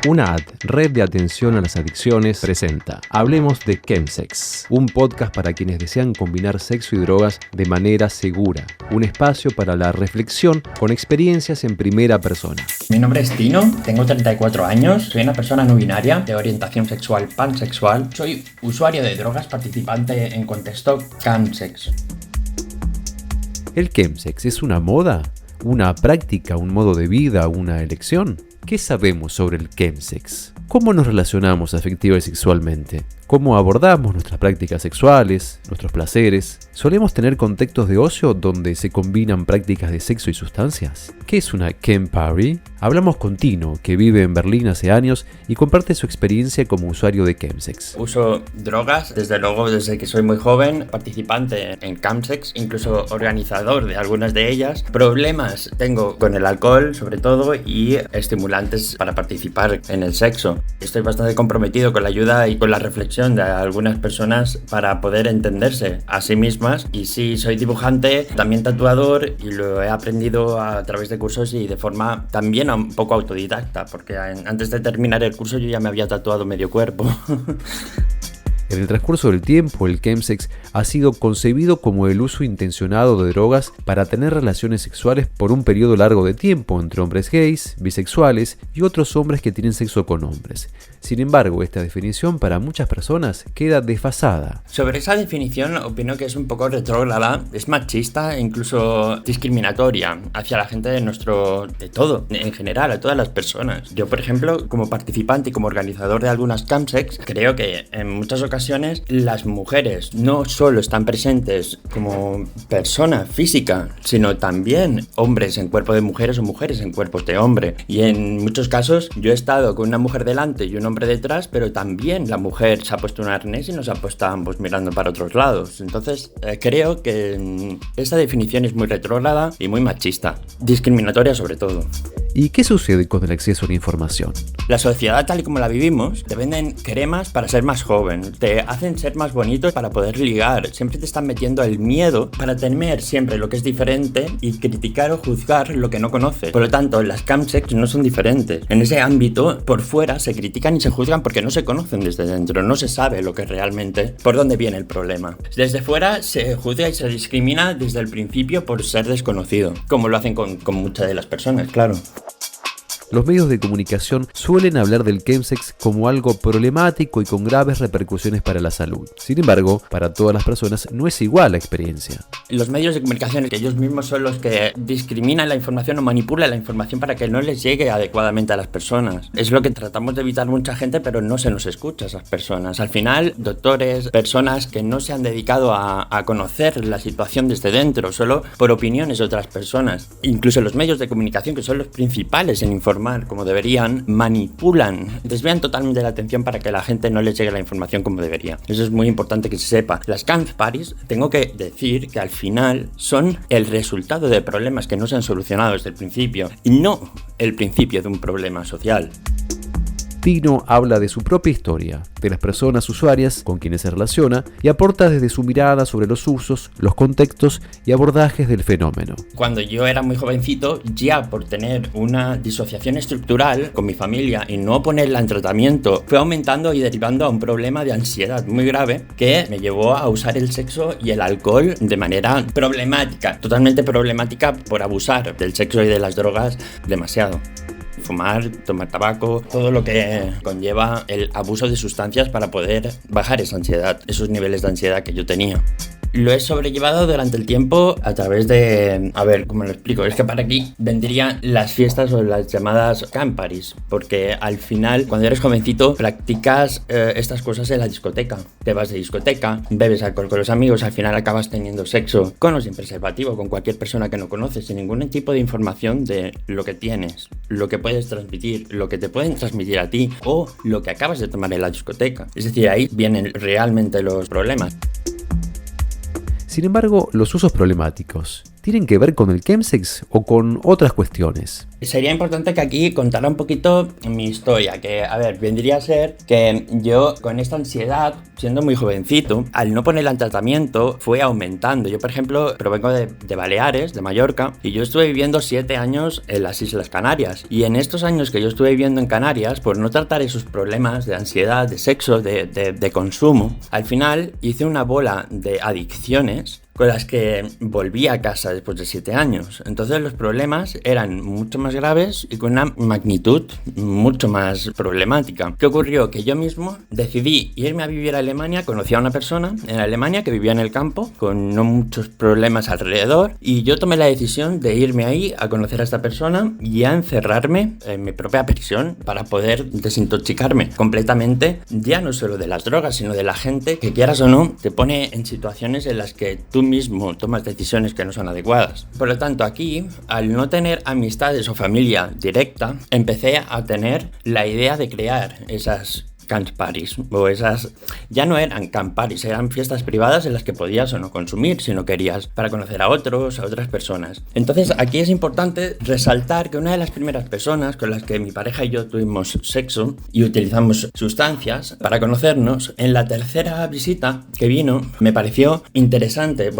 UNAD, Red de Atención a las Adicciones, presenta Hablemos de Chemsex, un podcast para quienes desean combinar sexo y drogas de manera segura, un espacio para la reflexión con experiencias en primera persona. Mi nombre es Tino, tengo 34 años, soy una persona no binaria de orientación sexual pansexual, soy usuario de drogas participante en contexto chemsex. ¿El chemsex es una moda? ¿Una práctica? ¿Un modo de vida? ¿Una elección? ¿Qué sabemos sobre el chemsex? ¿Cómo nos relacionamos afectiva y sexualmente? ¿Cómo abordamos nuestras prácticas sexuales, nuestros placeres? ¿Solemos tener contextos de ocio donde se combinan prácticas de sexo y sustancias? ¿Qué es una chem party? Hablamos con Tino, que vive en Berlín hace años y comparte su experiencia como usuario de chemsex. Uso drogas, desde luego, desde que soy muy joven, participante en chemsex, incluso organizador de algunas de ellas. Problemas tengo con el alcohol, sobre todo, y estimulantes para participar en el sexo. Estoy bastante comprometido con la ayuda y con la reflexión de algunas personas para poder entenderse a sí mismas. Y sí, soy dibujante, también tatuador, y lo he aprendido a través de cursos y de forma también un poco autodidacta, porque antes de terminar el curso yo ya me había tatuado medio cuerpo. En el transcurso del tiempo, el chemsex ha sido concebido como el uso intencionado de drogas para tener relaciones sexuales por un periodo largo de tiempo entre hombres gays, bisexuales y otros hombres que tienen sexo con hombres. Sin embargo, esta definición para muchas personas queda desfasada. Sobre esa definición opino que es un poco retrógrada, es machista e incluso discriminatoria hacia la gente de todo, en general, a todas las personas. Yo, por ejemplo, como participante y como organizador de algunas chemsex, creo que en muchas ocasiones las mujeres no solo están presentes como persona física, sino también hombres en cuerpo de mujeres o mujeres en cuerpos de hombre. Y en muchos casos yo he estado con una mujer delante y un hombre detrás, pero también la mujer se ha puesto un arnés y nos ha puesto a ambos mirando para otros lados. Entonces creo que esta definición es muy retrógrada y muy machista, discriminatoria sobre todo. ¿Y qué sucede con el acceso a la información? La sociedad tal y como la vivimos, te venden cremas para ser más joven, te hacen ser más bonitos para poder ligar, siempre te están metiendo el miedo para temer siempre lo que es diferente y criticar o juzgar lo que no conoces. Por lo tanto, las chemsex no son diferentes. En ese ámbito, por fuera se critican y se juzgan porque no se conocen desde dentro, no se sabe lo que realmente, por dónde viene el problema. Desde fuera se juzga y se discrimina desde el principio por ser desconocido, como lo hacen con muchas de las personas, claro. Los medios de comunicación suelen hablar del chemsex como algo problemático y con graves repercusiones para la salud. Sin embargo, para todas las personas no es igual la experiencia. Los medios de comunicación, que ellos mismos son los que discriminan la información o manipulan la información para que no les llegue adecuadamente a las personas. Es lo que tratamos de evitar mucha gente, pero no se nos escucha a esas personas. Al final, doctores, personas que no se han dedicado a conocer la situación desde dentro, solo por opiniones de otras personas. Incluso los medios de comunicación, que son los principales en informar como deberían, manipulan, desvían totalmente la atención para que la gente no les llegue la información como debería. Eso es muy importante que se sepa. Las chem parties, tengo que decir que al final son el resultado de problemas que no se han solucionado desde el principio y no el principio de un problema social. Tino habla de su propia historia, de las personas usuarias con quienes se relaciona y aporta desde su mirada sobre los usos, los contextos y abordajes del fenómeno. Cuando yo era muy jovencito, ya por tener una disociación estructural con mi familia y no ponerla en tratamiento, fue aumentando y derivando a un problema de ansiedad muy grave que me llevó a usar el sexo y el alcohol de manera problemática, totalmente problemática por abusar del sexo y de las drogas demasiado. Fumar, tomar tabaco, todo lo que conlleva el abuso de sustancias para poder bajar esa ansiedad, esos niveles de ansiedad que yo tenía. Lo he sobrellevado durante el tiempo a través de... A ver, ¿cómo lo explico? Es que para aquí vendrían las fiestas o las llamadas chem parties, porque al final, cuando eres jovencito, practicas estas cosas en la discoteca. Te vas de discoteca, bebes alcohol con los amigos, al final acabas teniendo sexo con o sin preservativo, con cualquier persona que no conoces, sin ningún tipo de información de lo que tienes, lo que puedes transmitir, lo que te pueden transmitir a ti o lo que acabas de tomar en la discoteca. Es decir, ahí vienen realmente los problemas. Sin embargo, los usos problemáticos ¿tienen que ver con el chemsex o con otras cuestiones? Sería importante que aquí contara un poquito mi historia, que, a ver, vendría a ser que yo con esta ansiedad, siendo muy jovencito, al no ponerla en tratamiento, fue aumentando. Yo, por ejemplo, provengo de Baleares, de Mallorca, y yo estuve viviendo 7 años en las Islas Canarias. Y en estos años que yo estuve viviendo en Canarias, por no tratar esos problemas de ansiedad, de sexo, de consumo, al final hice una bola de adicciones con las que volví a casa después de 7 años. Entonces los problemas eran mucho más graves y con una magnitud mucho más problemática. ¿Qué ocurrió? Que yo mismo decidí irme a vivir a Alemania. Conocí a una persona en Alemania que vivía en el campo con no muchos problemas alrededor, y yo tomé la decisión de irme ahí a conocer a esta persona y a encerrarme en mi propia prisión para poder desintoxicarme completamente, ya no solo de las drogas, sino de la gente que, quieras o no, te pone en situaciones en las que tú mismo tomas decisiones que no son adecuadas. Por lo tanto, aquí, al no tener amistades o familia directa, empecé a tener la idea de crear esas camp parties, o esas ya no eran camp parties, eran fiestas privadas en las que podías o no consumir si no querías, para conocer a otros, a otras personas. Entonces aquí es importante resaltar que una de las primeras personas con las que mi pareja y yo tuvimos sexo y utilizamos sustancias para conocernos, en la tercera visita que vino, me pareció interesante,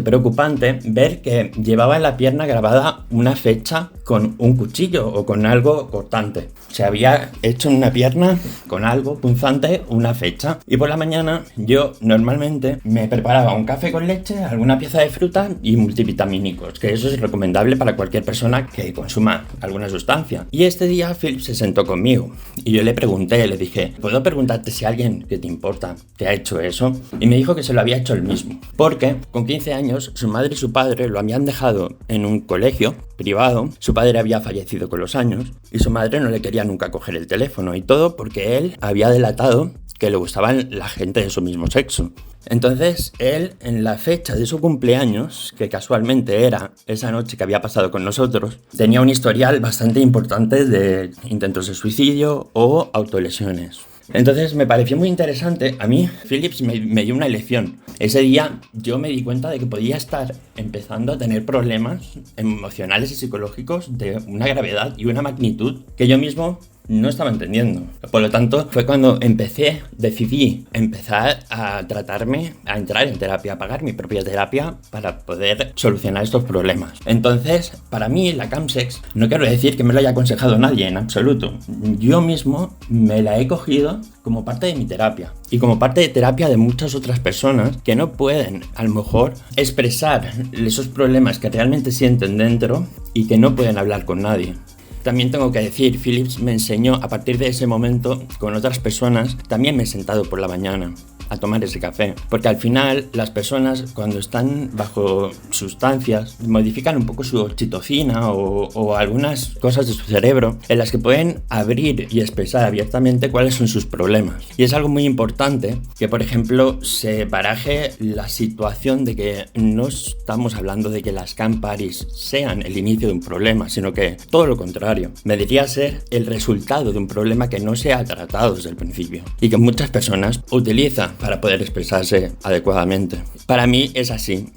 preocupante ver que llevaba en la pierna grabada una fecha con un cuchillo o con algo cortante. Se había hecho en una pierna con algo punzante una fecha, y por la mañana yo normalmente me preparaba un café con leche, alguna pieza de fruta y multivitamínicos, que eso es recomendable para cualquier persona que consuma alguna sustancia. Y este día Philip se sentó conmigo y yo le pregunté, le dije: ¿puedo preguntarte si alguien que te importa te ha hecho eso? Y me dijo que se lo había hecho él mismo, porque con 15 años su madre y su padre lo habían dejado en un colegio privado. Su padre había fallecido con los años y su madre no le quería nunca coger el teléfono, y todo porque él había delatado que le gustaban la gente de su mismo sexo. Entonces él, en la fecha de su cumpleaños, que casualmente era esa noche que había pasado con nosotros, tenía un historial bastante importante de intentos de suicidio o autolesiones. Entonces me pareció muy interesante. A mí Philips me dio una lección. Ese día yo me di cuenta de que podía estar empezando a tener problemas emocionales y psicológicos de una gravedad y una magnitud que yo mismo no estaba entendiendo. Por lo tanto, fue cuando decidí empezar a tratarme, a entrar en terapia, a pagar mi propia terapia para poder solucionar estos problemas. Entonces, para mí la campsex, no quiero decir que me lo haya aconsejado nadie en absoluto. Yo mismo me la he cogido como parte de mi terapia y como parte de terapia de muchas otras personas que no pueden, a lo mejor, expresar esos problemas que realmente sienten dentro y que no pueden hablar con nadie. También tengo que decir, Philips me enseñó a partir de ese momento con otras personas. También me he sentado por la mañana a tomar ese café, porque al final las personas, cuando están bajo sustancias, modifican un poco su oxitocina o algunas cosas de su cerebro en las que pueden abrir y expresar abiertamente cuáles son sus problemas. Y es algo muy importante que, por ejemplo, se baraje la situación de que no estamos hablando de que las camp parties sean el inicio de un problema, sino que todo lo contrario, debería ser el resultado de un problema que no se ha tratado desde el principio y que muchas personas utilizan para poder expresarse adecuadamente. Para mí es así.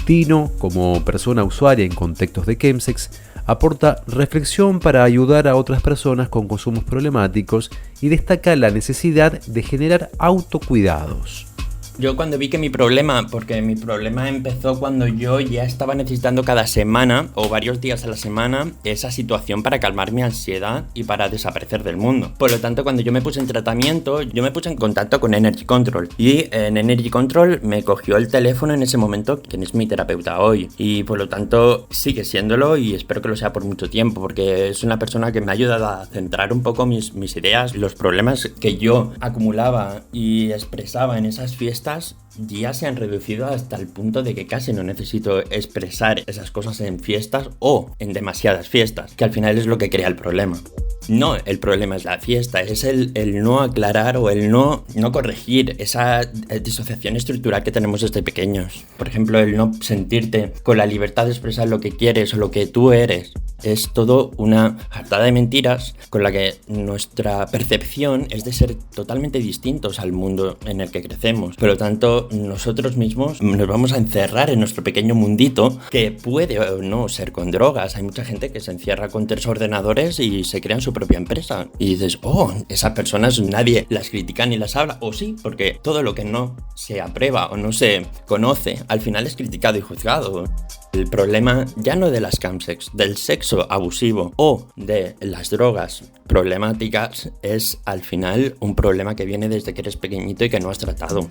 Tino, como persona usuaria en contextos de chemsex, aporta reflexión para ayudar a otras personas con consumos problemáticos y destaca la necesidad de generar autocuidados. Yo cuando vi que porque mi problema empezó cuando yo ya estaba necesitando cada semana o varios días a la semana esa situación para calmar mi ansiedad y para desaparecer del mundo. Por lo tanto, cuando yo me puse en tratamiento, yo me puse en contacto con Energy Control, y en Energy Control me cogió el teléfono en ese momento quien es mi terapeuta hoy, y por lo tanto sigue siéndolo y espero que lo sea por mucho tiempo, porque es una persona que me ha ayudado a centrar un poco mis ideas, los problemas que yo acumulaba y expresaba en esas fiestas ya se han reducido hasta el punto de que casi no necesito expresar esas cosas en fiestas o en demasiadas fiestas, que al final es lo que crea el problema. No, el problema es la fiesta, es el no aclarar o el no corregir esa disociación estructural que tenemos desde pequeños. Por ejemplo, el no sentirte con la libertad de expresar lo que quieres o lo que tú eres es todo una jartada de mentiras con la que nuestra percepción es de ser totalmente distintos al mundo en el que crecemos. Por lo tanto, nosotros mismos nos vamos a encerrar en nuestro pequeño mundito, que puede o no ser con drogas. Hay mucha gente que se encierra con 3 ordenadores y se crean su propia empresa. Y dices, esas personas nadie las critica ni las habla. O sí, porque todo lo que no se aprueba o no se conoce, al final es criticado y juzgado. El problema ya no de las chemsex, del sexo abusivo o de las drogas problemáticas es al final un problema que viene desde que eres pequeñito y que no has tratado.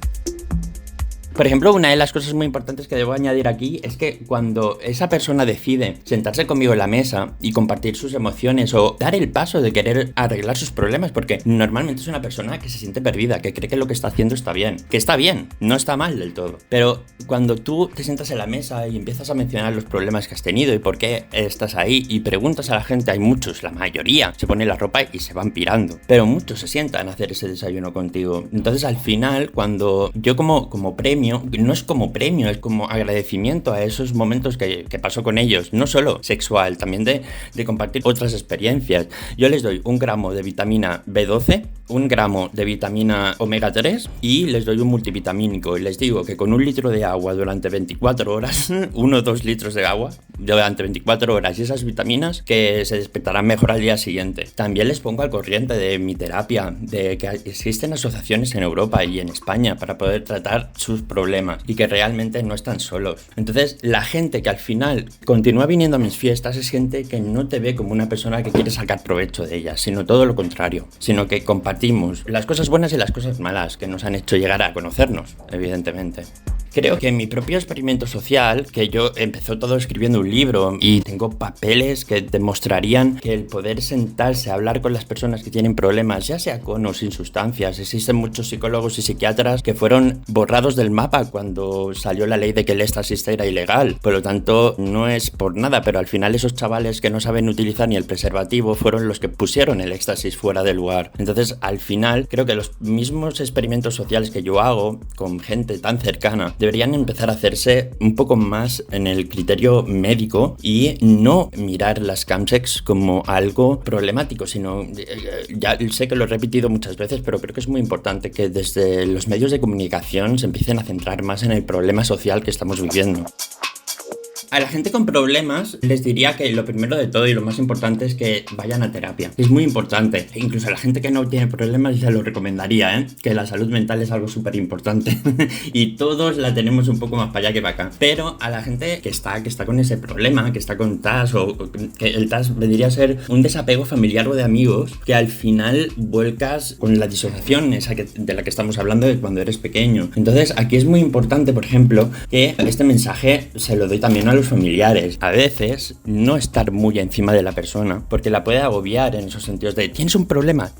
Por ejemplo, una de las cosas muy importantes que debo añadir aquí es que cuando esa persona decide sentarse conmigo en la mesa y compartir sus emociones o dar el paso de querer arreglar sus problemas, porque normalmente es una persona que se siente perdida, que cree que lo que está haciendo está bien, que está bien, no está mal del todo. Pero cuando tú te sientas en la mesa y empiezas a mencionar los problemas que has tenido y por qué estás ahí y preguntas a la gente, hay muchos, la mayoría, se ponen la ropa y se van pirando, pero muchos se sientan a hacer ese desayuno contigo. Entonces al final, cuando yo como premio, no es como premio, es como agradecimiento a esos momentos que pasó con ellos, no solo sexual, también de compartir otras experiencias. Yo les doy 1 gramo de vitamina B12, 1 gramo de vitamina omega 3 y les doy un multivitamínico y les digo que con 1 litro de agua durante 24 horas, 1 o 2 litros de agua durante 24 horas y esas vitaminas, que se despertarán mejor al día siguiente. También les pongo al corriente de mi terapia, de que existen asociaciones en Europa y en España para poder tratar sus problemas y que realmente no están solos. Entonces, la gente que al final continúa viniendo a mis fiestas es gente que no te ve como una persona que quiere sacar provecho de ellas, sino todo lo contrario, sino que compartimos las cosas buenas y las cosas malas que nos han hecho llegar a conocernos, evidentemente. Creo que en mi propio experimento social, que yo empezó todo escribiendo un libro y tengo papeles que demostrarían que el poder sentarse a hablar con las personas que tienen problemas, ya sea con o sin sustancias, existen muchos psicólogos y psiquiatras que fueron borrados del mapa cuando salió la ley de que el éxtasis era ilegal. Por lo tanto, no es por nada, pero al final esos chavales que no saben utilizar ni el preservativo fueron los que pusieron el éxtasis fuera de lugar. Entonces, al final, creo que los mismos experimentos sociales que yo hago con gente tan cercana deberían empezar a hacerse un poco más en el criterio médico y no mirar las chemsex como algo problemático, sino, ya sé que lo he repetido muchas veces, pero creo que es muy importante que desde los medios de comunicación se empiecen a centrar más en el problema social que estamos viviendo. A la gente con problemas les diría que lo primero de todo y lo más importante es que vayan a terapia. Es muy importante. E incluso a la gente que no tiene problemas se lo recomendaría, que la salud mental es algo súper importante. Y todos la tenemos un poco más para allá que para acá. Pero a la gente que está con ese problema, que está con TAS, o que el TAS vendría a ser un desapego familiar o de amigos, que al final vuelcas con la disociación esa de la que estamos hablando de cuando eres pequeño. Entonces aquí es muy importante, por ejemplo, que este mensaje se lo doy también a los familiares. A veces no estar muy encima de la persona porque la puede agobiar en esos sentidos de tienes un problema.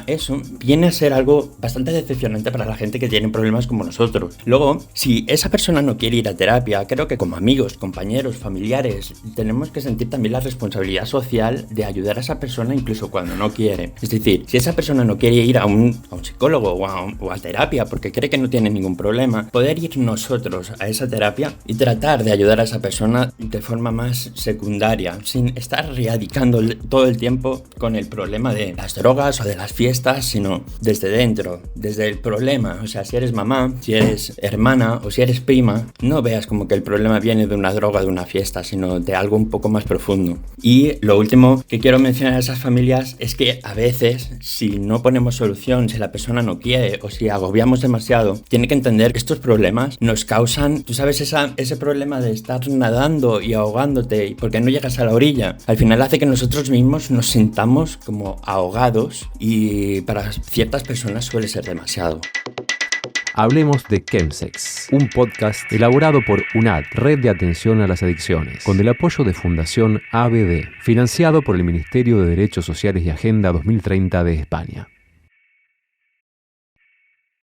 Eso viene a ser algo bastante decepcionante para la gente que tiene problemas como nosotros. Luego, si esa persona no quiere ir a terapia, creo que como amigos, compañeros, familiares, tenemos que sentir también la responsabilidad social de ayudar a esa persona incluso cuando no quiere. Es decir, si esa persona no quiere ir a un psicólogo o a terapia porque cree que no tiene ningún problema, poder ir nosotros a esa terapia y tratar de ayudar a esa persona de forma más secundaria, sin estar radicando todo el tiempo con el problema de las drogas o de las fiestas, sino desde dentro, desde el problema. O sea, si eres mamá, si eres hermana o si eres prima, no veas como que el problema viene de una droga, de una fiesta, sino de algo un poco más profundo. Y lo último que quiero mencionar a esas familias es que a veces, si no ponemos solución, si la persona no quiere o si agobiamos demasiado, tiene que entender que estos problemas nos causan, tú sabes, ese problema de estar nadando y ahogándote porque no llegas a la orilla, al final hace que nosotros mismos nos sintamos como ahogados y para ciertas personas suele ser demasiado. Hablemos de Chemsex, un podcast elaborado por UNAD, Red de Atención a las Adicciones, con el apoyo de Fundación ABD, financiado por el Ministerio de Derechos Sociales y Agenda 2030 de España.